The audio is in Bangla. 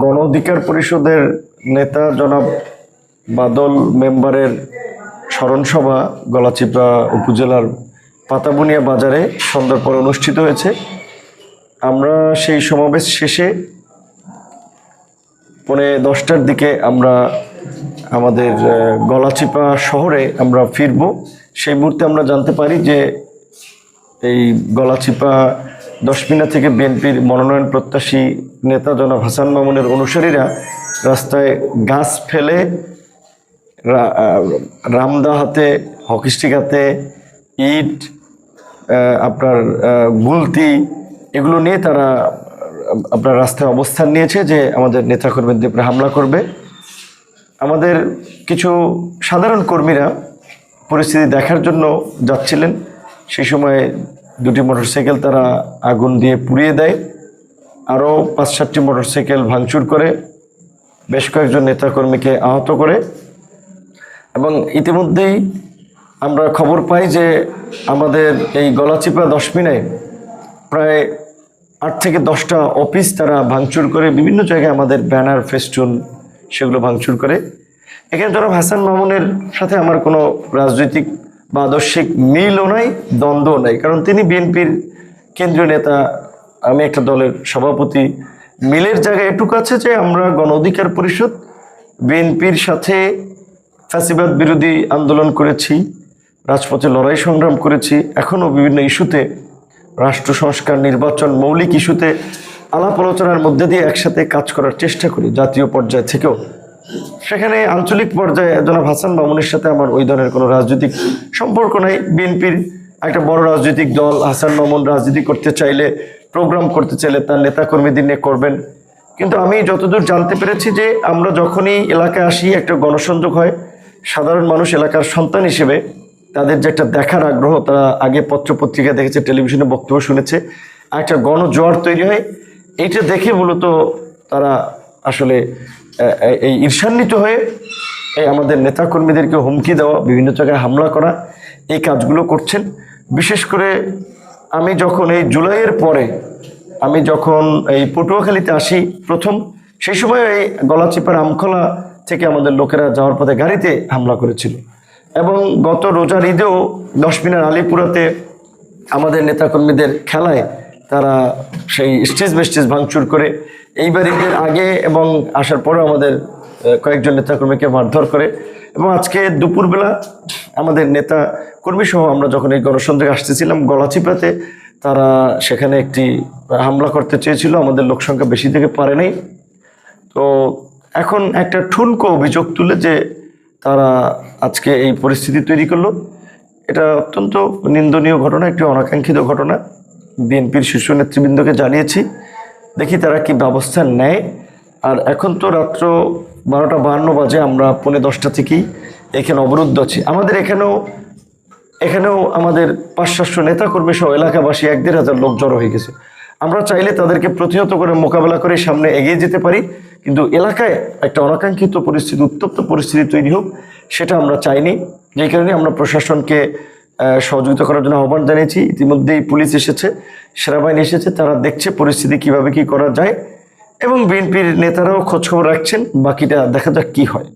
গণ অধিকার পরিষদের নেতা জনাব বাদল মেম্বারের স্মরণসভা গলাচিপা উপজেলার পাতাবুনিয়া বাজারে সন্ধ্যার পর অনুষ্ঠিত হয়েছে। আমরা সেই সমাবেশ শেষে 10:30টার দিকে আমরা আমাদের গলাচিপা শহরে আমরা ফিরব। সেই মুহূর্তে আমরা জানতে পারি যে এই গলাচিপা 10 মিনা থেকে বিএনপির মনোনয়ন প্রত্যাশী নেতা জনাব হাসান মামুনের অনুসারীরা রাস্তায় গাছ ফেলে রামদা হাতে, হকিস্টিক হাতে, ইট, আপনার গুলতি এগুলো নিয়ে তারা আপনার রাস্তায় অবস্থান নিয়েছে যে আমাদের নেতাকর্মীদের উপরে হামলা করবে। আমাদের কিছু সাধারণ কর্মীরা পরিস্থিতি দেখার জন্য যাচ্ছিলেন। সেই সময় 2টি মোটরসাইকেল তারা আগুন দিয়ে পুড়িয়ে দেয়, আরও 5-7টি মোটরসাইকেল ভাঙচুর করে, বেশ কয়েকজন নেতাকর্মীকে আহত করে। এবং ইতিমধ্যেই আমরা খবর পাই যে আমাদের এই গলাচিপা 10 মিনায় প্রায় 8 থেকে 10টা অফিস তারা ভাঙচুর করে, বিভিন্ন জায়গায় আমাদের ব্যানার, ফেস্টুন সেগুলো ভাঙচুর করে। এখানে জনাব হাসান মামুনের সাথে আমার কোনো রাজনৈতিক বা আদর্শিক মিলও নাই, দ্বন্দ্বও নাই, কারণ তিনি বিএনপির কেন্দ্রীয় নেতা, আমি একটা দলের সভাপতি। মিলের জায়গায় এটুকু আছে যে আমরা গণ অধিকার পরিষদ বিএনপির সাথে ফ্যাসিবাদ বিরোধী আন্দোলন করেছি, রাজপথে লড়াই সংগ্রাম করেছি, এখনও বিভিন্ন ইস্যুতে, রাষ্ট্র সংস্কার, নির্বাচন, মৌলিক ইস্যুতে আলাপ আলোচনার মধ্যে দিয়ে একসাথে কাজ করার চেষ্টা করি জাতীয় পর্যায় থেকেও। সেখানে আঞ্চলিক পর্যায়ে জনাব হাসান মামুনের সাথে আমার ওই ধরনের কোনো রাজনৈতিক সম্পর্ক নাই। বিএনপির একটা বড় রাজনৈতিক দল, হাসান মামুন রাজনীতি করতে চাইলে, প্রোগ্রাম করতে চাইলে তার নেতাকর্মীদের নিয়ে করবেন। কিন্তু আমি যতদূর জানতে পেরেছি যে আমরা যখনই এলাকায় আসি একটা গণসংযোগ হয়, সাধারণ মানুষ এলাকার সন্তান হিসেবে তাদের যে একটা দেখার আগ্রহ, তারা আগে পত্রপত্রিকা দেখেছে, টেলিভিশনে বক্তব্য শুনেছে, একটা গণজোয়ার তৈরি হয়। এইটা দেখে মূলত তারা আসলে এই ঈর্ষান্বিত হয়ে এই আমাদের নেতাকর্মীদেরকে হুমকি দেওয়া, বিভিন্ন জায়গায় হামলা করা, এই কাজগুলো করছেন। বিশেষ করে আমি যখন এই জুলাইয়ের পরে আমি যখন এই পটুয়াখালীতে আসি প্রথম, সেই সময় এই গলাচিপার আমখোলা থেকে আমাদের লোকেরা যাওয়ার পথে গাড়িতে হামলা করেছিল। এবং গত রোজার ঈদেও 10 মিনার আলীপুরাতে আমাদের নেতাকর্মীদের খেলায় তারা সেই স্টেজ বেস্টেজ ভাঙচুর করে, এইবার ঈদের আগে এবং আসার পরেও আমাদের কয়েকজন নেতাকর্মীকে মারধর করে। এবং আজকে দুপুরবেলা আমাদের নেতা কর্মী সহ আমরা যখন এই গণসংযোগে আসতেছিলাম গলাচিপাতে, তারা সেখানে একটি হামলা করতে চেয়েছিল, আমাদের লোকসংখ্যা বেশি থেকে পারে নাই। তো এখন একটা ঠুনকো অভিযোগ তুলে যে তারা আজকে এই পরিস্থিতি তৈরি করলো, এটা অত্যন্ত নিন্দনীয় ঘটনা, একটি অনাকাঙ্ক্ষিত ঘটনা। বিএনপির শীর্ষ নেতৃবৃন্দকে জানিয়েছি, দেখি তারা কি ব্যবস্থা নেয়। আর এখন তো রাত্র 12:52 বাজে, আমরা 10:45 থেকেই এখানে অবরুদ্ধ আছি। আমাদের এখানেও আমাদের 500-700 নেতাকর্মী সহ এলাকাবাসী 1-1,500 লোক জড়ো হয়ে গেছে। আমরা চাইলে তাদেরকে প্রতিহত করে মোকাবেলা করে সামনে এগিয়ে যেতে পারি, কিন্তু এলাকায় একটা অনাকাঙ্ক্ষিত পরিস্থিতি, উত্তপ্ত পরিস্থিতি তৈরি হোক, সেটা আমরা চাইনি। যেই কারণে আমরা প্রশাসনকে সহযোগিতা করার জন্য আহ্বান জানিয়েছি। ইতিমধ্যেই পুলিশ এসেছে, সেনাবাহিনী এসেছে, তারা দেখছে পরিস্থিতি কিভাবে কি করা যায়, এবং বিএনপির নেতারাও খোঁজখবর রাখছেন। বাকিটা দেখা যাক কি হয়।